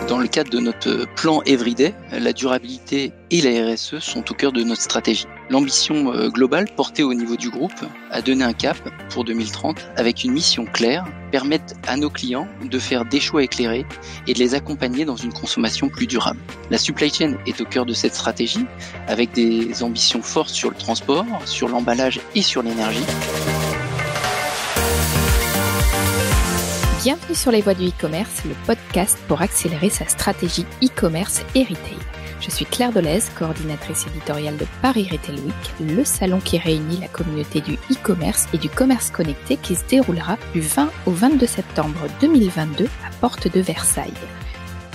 Dans le cadre de notre plan Everyday, la durabilité et la RSE sont au cœur de notre stratégie. L'ambition globale portée au niveau du groupe a donné un cap pour 2030 avec une mission claire, permettre à nos clients de faire des choix éclairés et de les accompagner dans une consommation plus durable. La supply chain est au cœur de cette stratégie avec des ambitions fortes sur le transport, sur l'emballage et sur l'énergie. Bienvenue sur les voies du e-commerce, le podcast pour accélérer sa stratégie e-commerce et retail. Je suis Claire Delez, coordinatrice éditoriale de Paris Retail Week, le salon qui réunit la communauté du e-commerce et du commerce connecté qui se déroulera du 20 au 22 septembre 2022 à Porte de Versailles.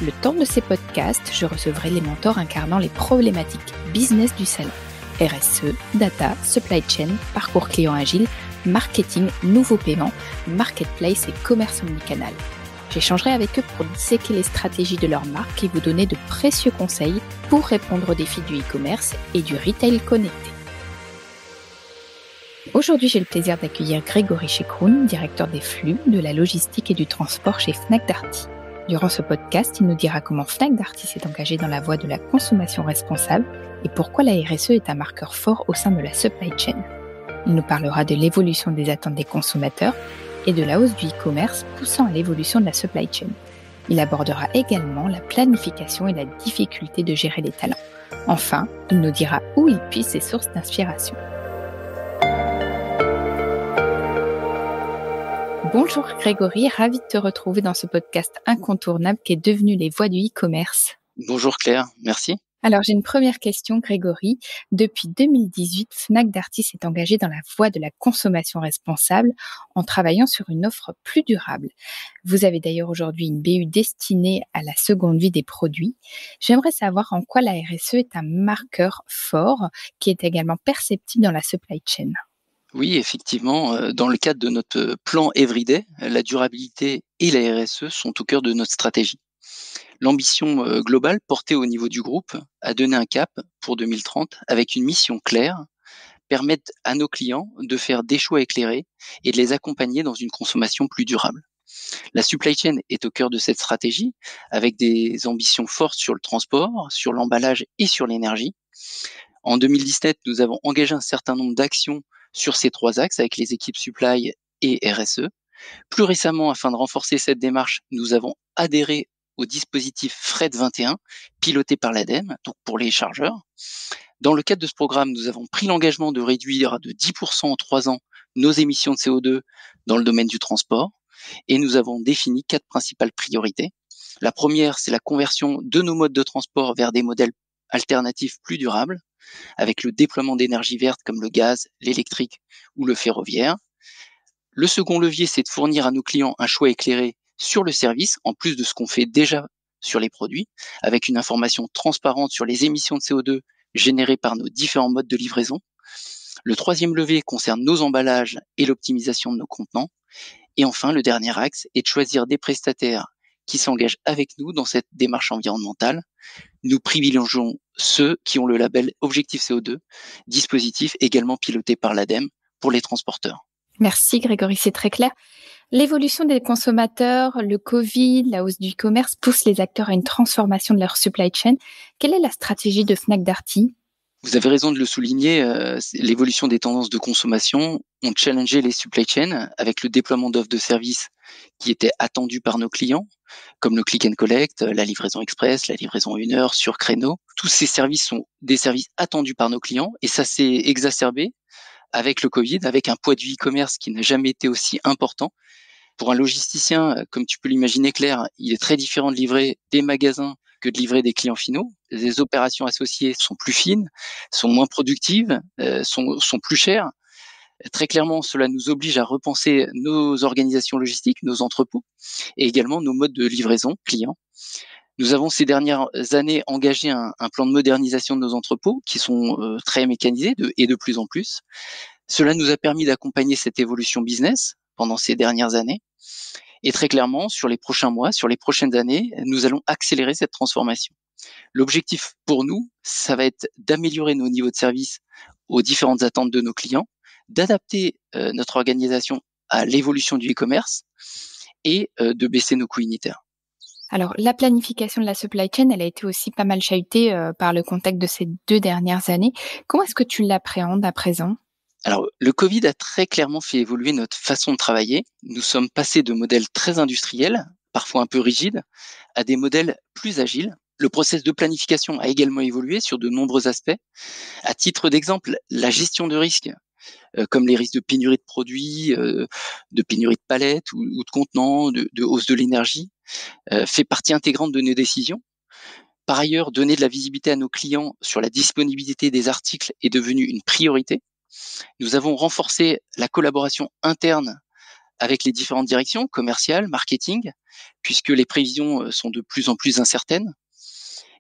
Le temps de ces podcasts, je recevrai les mentors incarnant les problématiques business du salon. RSE, data, supply chain, parcours client agile, marketing, nouveaux paiements, marketplace et commerce omnicanal. J'échangerai avec eux pour disséquer les stratégies de leur marque et vous donner de précieux conseils pour répondre aux défis du e-commerce et du retail connecté. Aujourd'hui, j'ai le plaisir d'accueillir Grégory Chekroun, directeur des flux, de la logistique et du transport chez Fnac Darty. Durant ce podcast, il nous dira comment Fnac Darty s'est engagé dans la voie de la consommation responsable et pourquoi la RSE est un marqueur fort au sein de la supply chain. Il nous parlera de l'évolution des attentes des consommateurs et de la hausse du e-commerce poussant à l'évolution de la supply chain. Il abordera également la planification et la difficulté de gérer les talents. Enfin, il nous dira où il puise ses sources d'inspiration. Bonjour Grégory, ravi de te retrouver dans ce podcast incontournable qui est devenu les voies du e-commerce. Bonjour Claire, merci. Alors, j'ai une première question, Grégory. Depuis 2018, Fnac Darty s'est engagé dans la voie de la consommation responsable en travaillant sur une offre plus durable. Vous avez d'ailleurs aujourd'hui une BU destinée à la seconde vie des produits. J'aimerais savoir en quoi la RSE est un marqueur fort qui est également perceptible dans la supply chain. Oui, effectivement, dans le cadre de notre plan Everyday, la durabilité et la RSE sont au cœur de notre stratégie. L'ambition globale portée au niveau du groupe a donné un cap pour 2030 avec une mission claire, permettre à nos clients de faire des choix éclairés et de les accompagner dans une consommation plus durable. La supply chain est au cœur de cette stratégie avec des ambitions fortes sur le transport, sur l'emballage et sur l'énergie. En 2017, nous avons engagé un certain nombre d'actions sur ces trois axes avec les équipes supply et RSE. Plus récemment, afin de renforcer cette démarche, nous avons adhéré au dispositif Fred 21, piloté par l'ADEME, donc pour les chargeurs. Dans le cadre de ce programme, nous avons pris l'engagement de réduire de 10% en 3 ans nos émissions de CO2 dans le domaine du transport et nous avons défini 4 principales priorités. La première, c'est la conversion de nos modes de transport vers des modèles alternatifs plus durables, avec le déploiement d'énergie verte comme le gaz, l'électrique ou le ferroviaire. Le second levier, c'est de fournir à nos clients un choix éclairé sur le service, en plus de ce qu'on fait déjà sur les produits, avec une information transparente sur les émissions de CO2 générées par nos différents modes de livraison. Le troisième levier concerne nos emballages et l'optimisation de nos contenants. Et enfin, le dernier axe est de choisir des prestataires qui s'engagent avec nous dans cette démarche environnementale. Nous privilégions ceux qui ont le label Objectif CO2, dispositif également piloté par l'ADEME pour les transporteurs. Merci Grégory, c'est très clair. L'évolution des consommateurs, le Covid, la hausse du e-commerce poussent les acteurs à une transformation de leur supply chain. Quelle est la stratégie de Fnac Darty ? Vous avez raison de le souligner, l'évolution des tendances de consommation ont challengé les supply chains avec le déploiement d'offres de services qui étaient attendues par nos clients, comme le click and collect, la livraison express, la livraison 1 heure sur créneau. Tous ces services sont des services attendus par nos clients et ça s'est exacerbé avec le Covid, avec un poids du e-commerce qui n'a jamais été aussi important. Pour un logisticien, comme tu peux l'imaginer Claire, il est très différent de livrer des magasins que de livrer des clients finaux. Les opérations associées sont plus fines, sont moins productives, sont plus chères. Très clairement, cela nous oblige à repenser nos organisations logistiques, nos entrepôts et également nos modes de livraison clients. Nous avons ces dernières années engagé un plan de modernisation de nos entrepôts qui sont très mécanisés et de plus en plus. Cela nous a permis d'accompagner cette évolution business pendant ces dernières années. Et très clairement, sur les prochains mois, sur les prochaines années, nous allons accélérer cette transformation. L'objectif pour nous, ça va être d'améliorer nos niveaux de service aux différentes attentes de nos clients, d'adapter notre organisation à l'évolution du e-commerce et de baisser nos coûts unitaires. Alors, la planification de la supply chain, elle a été aussi pas mal chahutée par le contexte de ces 2 dernières années. Comment est-ce que tu l'appréhendes à présent ? Alors, le Covid a très clairement fait évoluer notre façon de travailler. Nous sommes passés de modèles très industriels, parfois un peu rigides, à des modèles plus agiles. Le process de planification a également évolué sur de nombreux aspects. À titre d'exemple, la gestion de risques, comme les risques de pénurie de produits, de pénurie de palettes ou de contenants, de hausse de l'énergie, fait partie intégrante de nos décisions. Par ailleurs, donner de la visibilité à nos clients sur la disponibilité des articles est devenu une priorité. Nous avons renforcé la collaboration interne avec les différentes directions, commerciales, marketing, puisque les prévisions sont de plus en plus incertaines.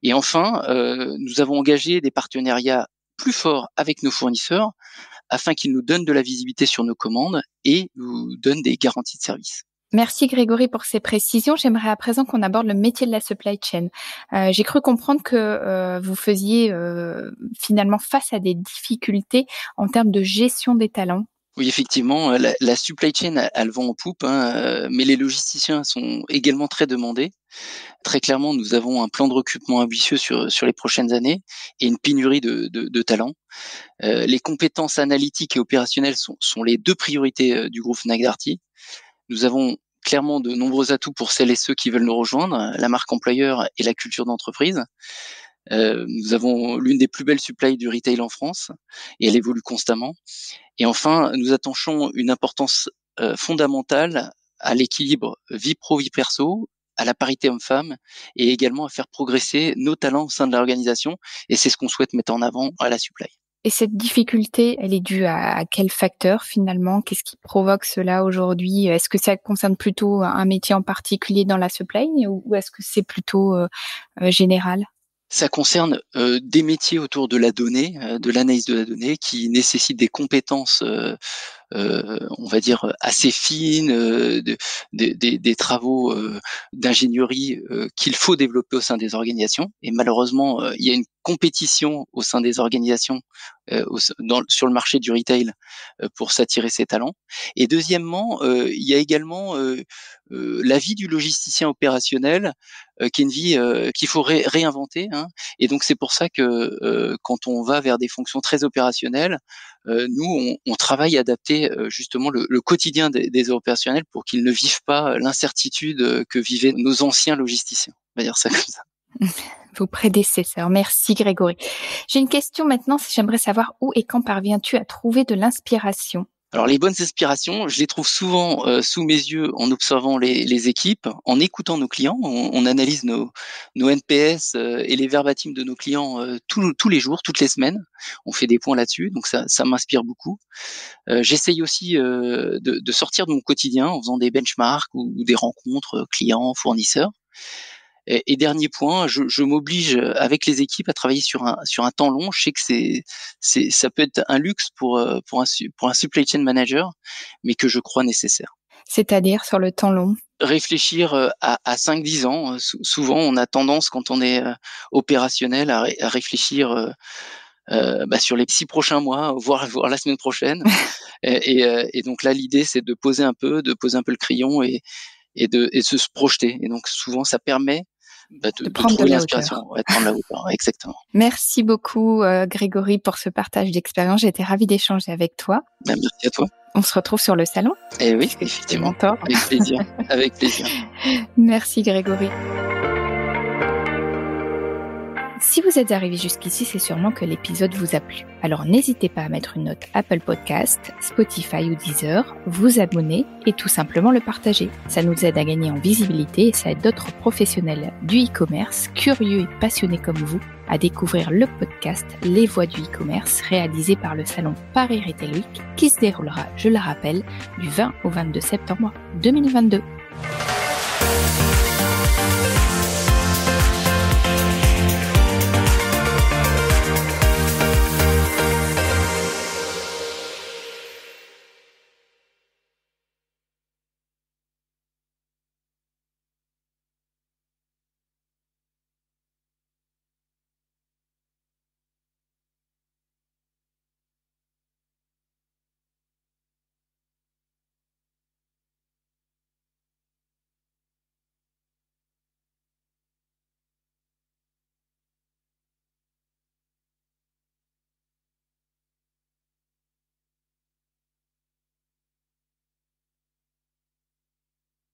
Et enfin, nous avons engagé des partenariats plus forts avec nos fournisseurs afin qu'ils nous donnent de la visibilité sur nos commandes et nous donnent des garanties de service. Merci Grégory pour ces précisions. J'aimerais à présent qu'on aborde le métier de la supply chain. J'ai cru comprendre que vous faisiez finalement face à des difficultés en termes de gestion des talents. Oui, effectivement, la supply chain, elle vend en poupe, mais les logisticiens sont également très demandés. Très clairement, nous avons un plan de recrutement ambitieux sur les prochaines années et une pénurie de talents. Les compétences analytiques et opérationnelles sont les 2 priorités du groupe Fnac Darty. Nous avons clairement de nombreux atouts pour celles et ceux qui veulent nous rejoindre, la marque employeur et la culture d'entreprise. Nous avons l'une des plus belles supplies du retail en France et elle évolue constamment. Et enfin, nous attachons une importance fondamentale à l'équilibre vie pro, vie perso, à la parité homme-femme et également à faire progresser nos talents au sein de l'organisation. Et c'est ce qu'on souhaite mettre en avant à la supply. Et cette difficulté, elle est due à quel facteur finalement ? Qu'est-ce qui provoque cela aujourd'hui ? Est-ce que ça concerne plutôt un métier en particulier dans la supply ou est-ce que c'est plutôt général ? Ça concerne des métiers autour de la donnée, de l'analyse de la donnée, qui nécessitent des compétences, on va dire assez fines, des travaux d'ingénierie qu'il faut développer au sein des organisations. Et malheureusement, il y a une compétition au sein des organisations sur le marché du retail pour s'attirer ces talents. Et deuxièmement, il y a également la vie du logisticien opérationnel, qui est une vie qu'il faut réinventer. Et donc c'est pour ça que quand on va vers des fonctions très opérationnelles, nous on travaille à adapter justement le quotidien des opérationnels pour qu'ils ne vivent pas l'incertitude que vivaient nos anciens logisticiens. On va dire ça comme ça. Vos prédécesseurs. Merci Grégory. J'ai une question maintenant, j'aimerais savoir où et quand parviens-tu à trouver de l'inspiration ? Alors les bonnes inspirations, je les trouve souvent sous mes yeux en observant les équipes, en écoutant nos clients. On analyse nos NPS et les verbatims de nos clients tous les jours, toutes les semaines. On fait des points là-dessus, donc ça m'inspire beaucoup. J'essaye aussi de sortir de mon quotidien en faisant des benchmarks ou des rencontres clients, fournisseurs. Et dernier point, je m'oblige avec les équipes à travailler sur un temps long. Je sais que ça peut être un luxe pour un supply chain manager, mais que je crois nécessaire. C'est-à-dire sur le temps long ? Réfléchir à 5-10 ans. Souvent, on a tendance, quand on est opérationnel, à réfléchir sur les 6 prochains mois, voire la semaine prochaine. Et donc là, l'idée, c'est de poser un peu le crayon et de se projeter. Et donc souvent, ça permet de trouver l'inspiration, de prendre la hauteur, exactement. Merci beaucoup Grégory pour ce partage d'expérience. J'ai été ravie d'échanger avec toi. Merci à toi. On se retrouve sur le salon. Eh oui, effectivement. Avec plaisir. Avec plaisir. Merci Grégory. Si vous êtes arrivé jusqu'ici, c'est sûrement que l'épisode vous a plu. Alors n'hésitez pas à mettre une note Apple Podcast, Spotify ou Deezer, vous abonner et tout simplement le partager. Ça nous aide à gagner en visibilité et ça aide d'autres professionnels du e-commerce, curieux et passionnés comme vous, à découvrir le podcast Les Voix du e-commerce réalisé par le salon Paris Retail Week qui se déroulera, je le rappelle, du 20 au 22 septembre 2022.